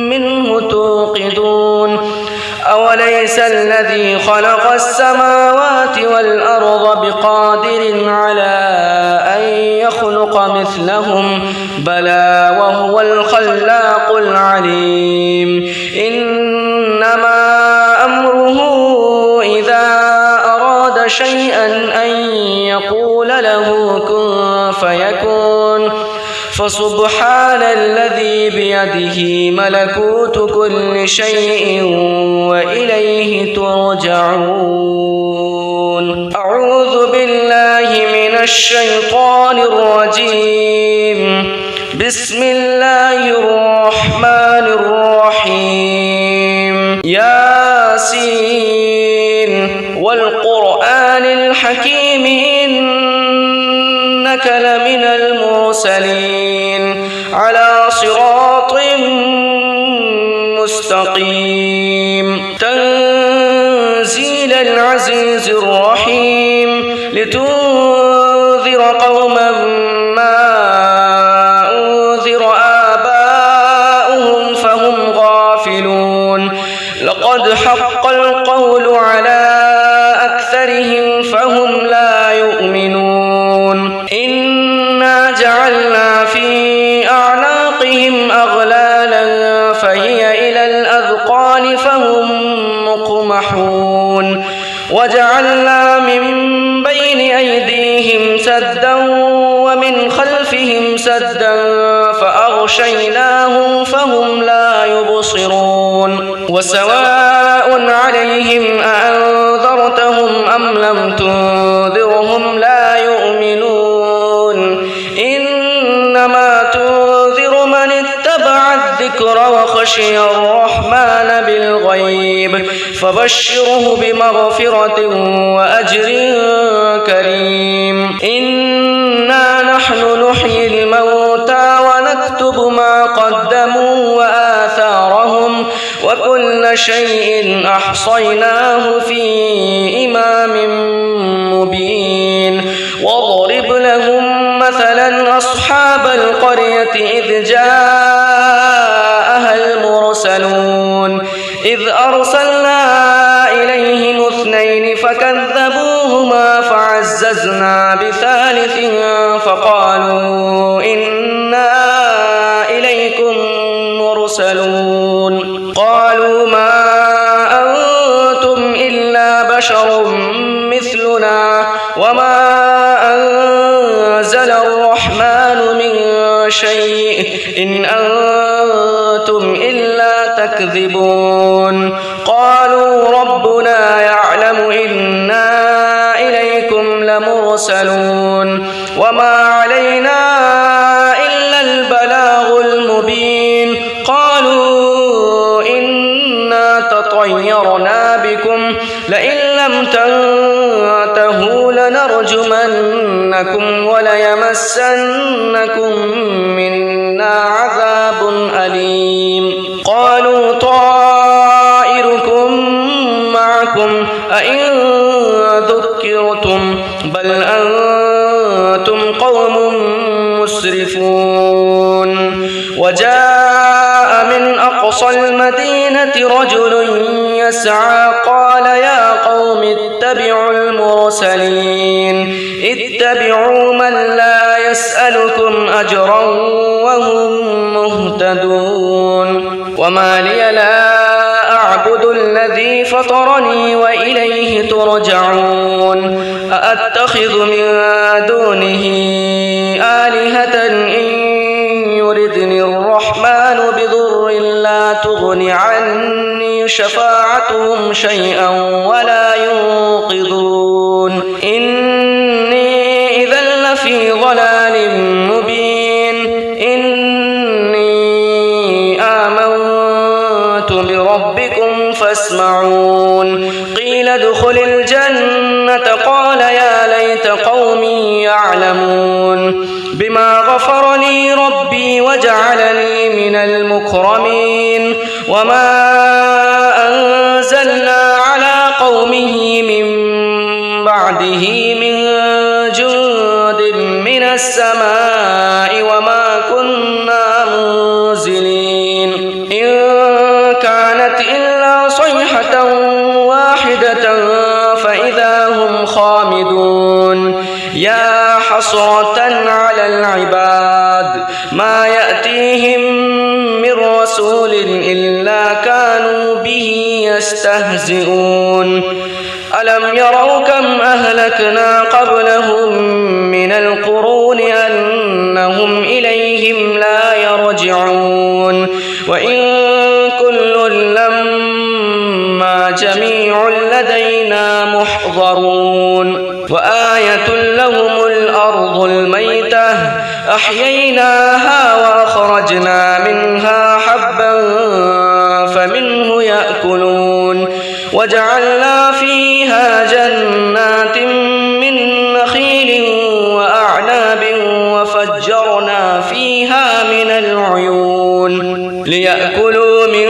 منه توقدون أوليس الذي خلق السماوات والأرض بقادر على أن يخلق مثلهم بلى وهو الخلاق العليم إنما أمره إذا أراد شيئا أن يقول له كن فيكون فسبحان الذي بيده ملكوت كل شيء وإليه ترجعون أعوذ بالله من الشيطان الرجيم بسم الله الرحمن الرحيم ياسين والقرآن الحكيم إنك لمن المرسلين على صراط مستقيم تنزيل العزيز الرحيم لتنذر قوما ما أنذر آباؤهم فهم غافلون لقد حق القول على أكثرهم فهم لا يؤمنون إنا جعلنا في أعناقهم أغلالا فهي إلى الأذقان فهم مقمحون وجعلنا من بين أيديهم سدا ومن خلفهم سدا فأغشيناهم فهم لا يبصرون وسواء عليهم أأنذرتهم أم لم تنذرهم لا يؤمنون إنما تنذر من اتبع الذكر وخشي الرحمن بالغيب فبشره بمغفرة وأجر كريم إنا نحن نحيي الموتى ونكتب ما قدموا وآثارهم وكل شيء أحصيناه في إمام مبين واضرب لهم مثلا أصحاب القرية إذ جاءها المرسلون إذ أرسلنا إليهم اثنين فكذبوهما فعززنا بثالث فقالوا إنا إليكم مرسلون قالوا ما أنتم إلا بشر مثلنا وما أنزل الرحمن من شيء إن أنتم إلا تكذبون قالوا ربنا يعلم إنا إليكم لمرسلون وما علينا إلا البلاغ المبين قالوا إنا تطيرنا بكم لئن لم تنتهوا لنرجمنكم وليمسنكم منا عذاب أليم قالوا طائركم معكم أئن ذكرتم بل أنتم قوم مسرفون وجاء من أقصى المدينة رجل يسعى قال يا قوم اتبعوا المرسلين اتبعوا من لا يسألكم أجرا وهم مهتدون وما لي لا أعبد الذي فطرني وإليه ترجعون أأتخذ من دونه آلهة إن يردني الرحمن بضر لا تغن عني شفاعتهم شيئا ولا ينقذون إني إذا لفي ضلال مبين إني آمنت بربكم فاسمعون قيل ادخل الجنة قال يا ليت قومي يعلمون بما غفر لي ربي وجعلني من المكرمين وما أنزلنا على قومه من بعده من جند من السماء وما كنا منزلين إن كانت إلا صيحة واحدة فإذا هم خامدون يا حسرة على العباد ما يأتيهم من رسول إلا كانوا به يستهزئون ألم يروا كم أهلكنا قبلهم من القرون أنهم إليهم لا يرجعون وإن كل لما جميع لدينا محضرون وآية لهم الأرض الميتة أحييناها وأخرجنا منها حبا فمنه يأكلون وجعلنا فيها جنات من نخيل وأعناب وفجرنا فيها من العيون ليأكلوا من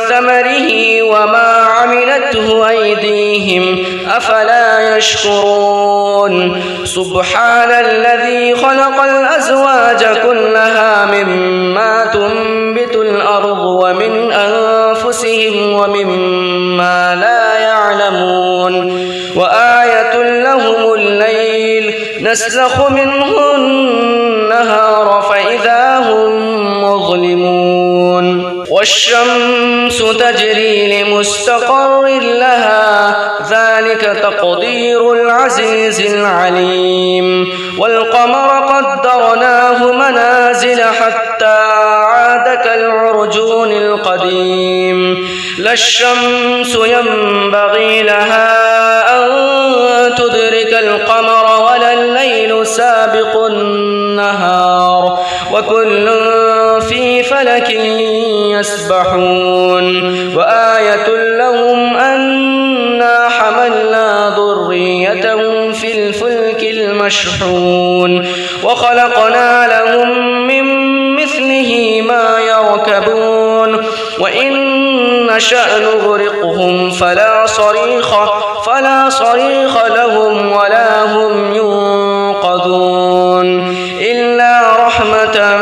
ثمره وما عملته أيديهم أفلا يشكرون سبحان الذي خلق الأزواج كلها مما تنبت الأرض ومن أنفسهم ومما لا يعلمون وآية لهم الليل نسلخ منه النهار فإذا هم مظلمون والشمس تجري لمستقر لها ذلك تقدير العزيز العليم والقمر قدرناه منازل حتى عاد كالعرجون القديم لا الشمس ينبغي لها أن تدرك القمر ولا الليل سابق النهار وكل في فلك يسبحون وآية لهم أنا حملنا ذريتهم في الفلك المشحون وخلقنا لهم من مثله ما يركبون وإن نشأ نغرقهم فلا صريخ لهم ولا هم ينقذون إلا رحمة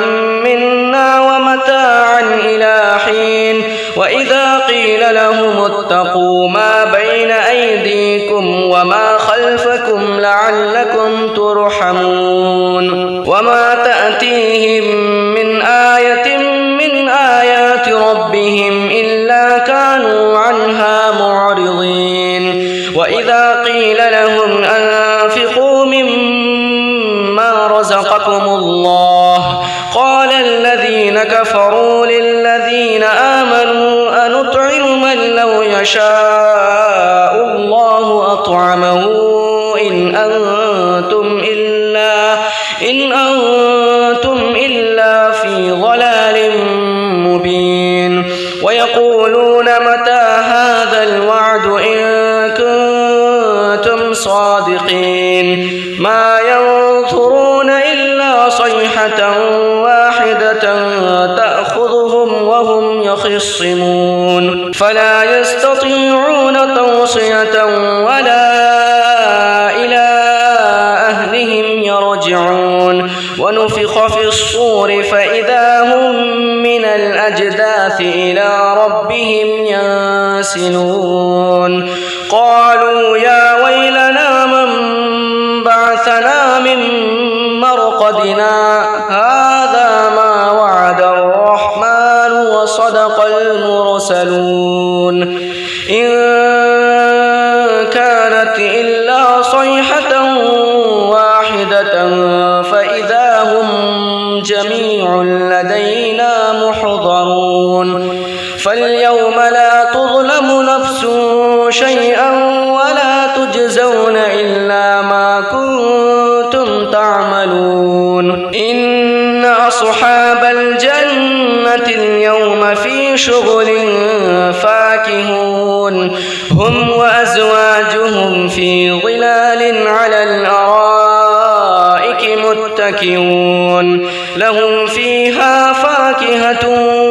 منا ومتاعا إلى حين وإذا قيل لهم اتقوا ما بين أيديكم وما خلفكم لعلكم ترحمون وما تأتيهم من آية من آيات ربهم إلا كانوا عنها معرضين وإذا قيل لهم أنفقوا مما رزقكم الله قال الذين كفروا للذين آمنوا أنطعم من لو يشاء الله أطعمه إن أنتم إلا في ضلال مبين ويقولون متى هذا الوعد إن كنتم صادقين ما ينظرون إلا صيحة واحدة تأخذهم وهم يخصمون فلا يستطيعون توصية ولا إلى أهلهم يرجعون ونفخ في الصور فإذا هم من الأجداث إلى ربهم ينسلون قالوا يا ويلنا من بعثنا من مرقدنا هذا ما وعد الرحمن وصدق المرسلون إن كانت إلا صيحة واحدة فإذا هم جميع لدينا محضرون فاليوم لا تظلم نفس شيئا ولا تجزون إلا ما كنتم تعملون إن أصحاب الجنة اليوم في شغل فاكهون هم وأزواجهم في ظلال على الأرائك متكئون لهم فيها فاكهة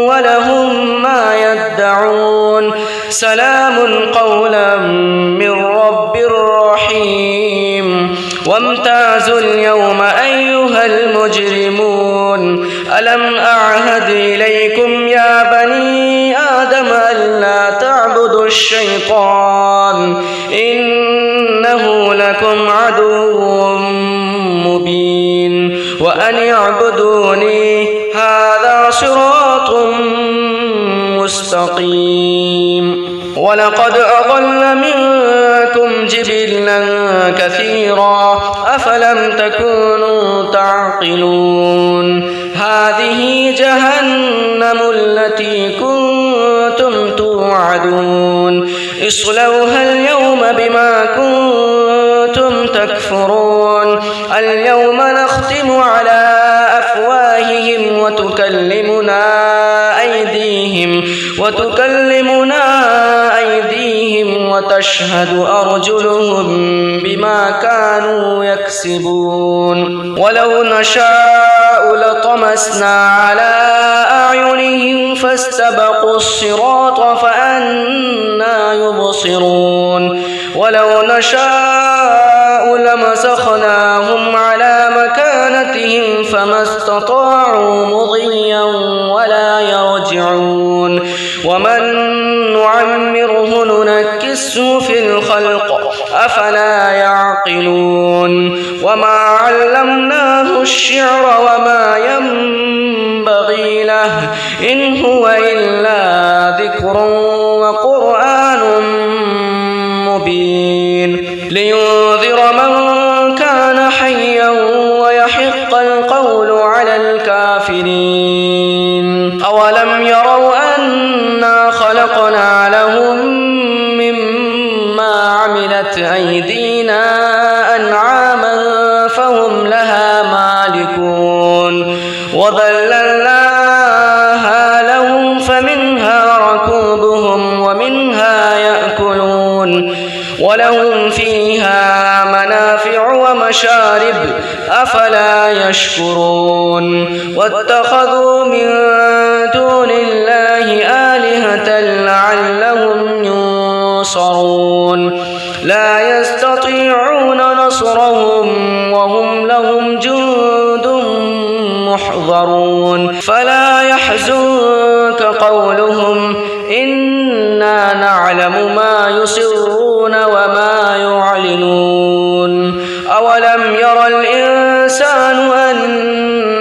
ولهم ما يدعون سلام قولا من رب رحيم وامتازوا اليوم أيها المجرمون ألم أعهد إليكم يا بني آدم ألا تعبدوا الشيطان إنه لكم عدو مبين وأن اعبدوني هذا صراط مستقيم ولقد أضل منكم جبلا كثيرا أفلم تكونوا تعقلون هذه جهنم التي كنتم توعدون اصلوها اليوم بما كنتم تكفرون اليوم نختم على أفواههم وتكلمنا أيديهم وتشهد أرجلهم بما كانوا يكسبون ولو نشاء لطمسنا على أعينهم فاستبقوا الصراط فأنى يبصرون ولو نشاء لمسخناهم على مكانتهم فما استطاعوا مضيا ولا يرجعون ومن نعمره ننكسه في الخلق أفلا يعقلون وما علمناه الشعر وما ينبغي له إن هو إلا ذكر وقرآن مبين لينذر من كان حيا ويحق القول على الكافرين أولم يروا أنا خلقنا لهم مما عملت أيدينا أنعاما فهم لها مالكون وذللناها لهم فمنها ركوبهم ومنها يأكلون ولهم فيها منافع ومشارب أفلا يشكرون واتخذوا من دون الله آلهة لعلهم ينصرون لا يستطيعون نصرهم وهم لهم جند محضرون فلا يحزنك قولهم إنا نعلم ما يصرون يسرون وما يعلنون أولم ير الإنسان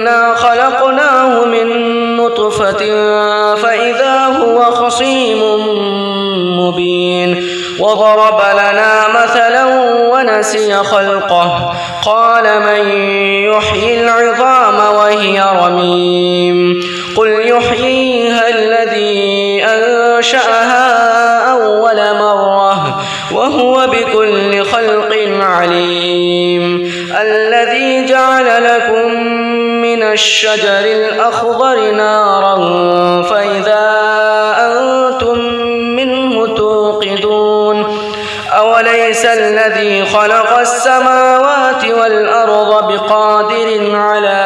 أنا خلقناه من نطفة فإذا هو خصيم مبين وضرب لنا مثلا ونسي خلقه قال من يحيي العظام وهي رميم قل يحييها الذي أنشأها أول مرة وهو بكل خلق عليم الذي جعل لكم من الشجر الأخضر نارا فإذا أنتم منه توقدون أوليس الذي خلق السماوات والأرض بقادر على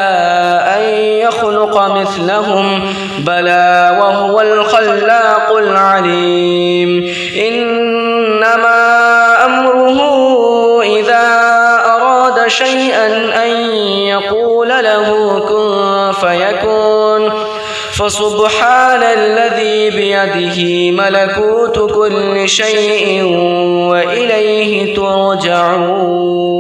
أن يخلق مثلهم بلى وهو الخلاق العليم إنما أمره إذا أراد شيئا أن يقول له كن فيكون فسبحان الذي بيده ملكوت كل شيء وإليه ترجعون.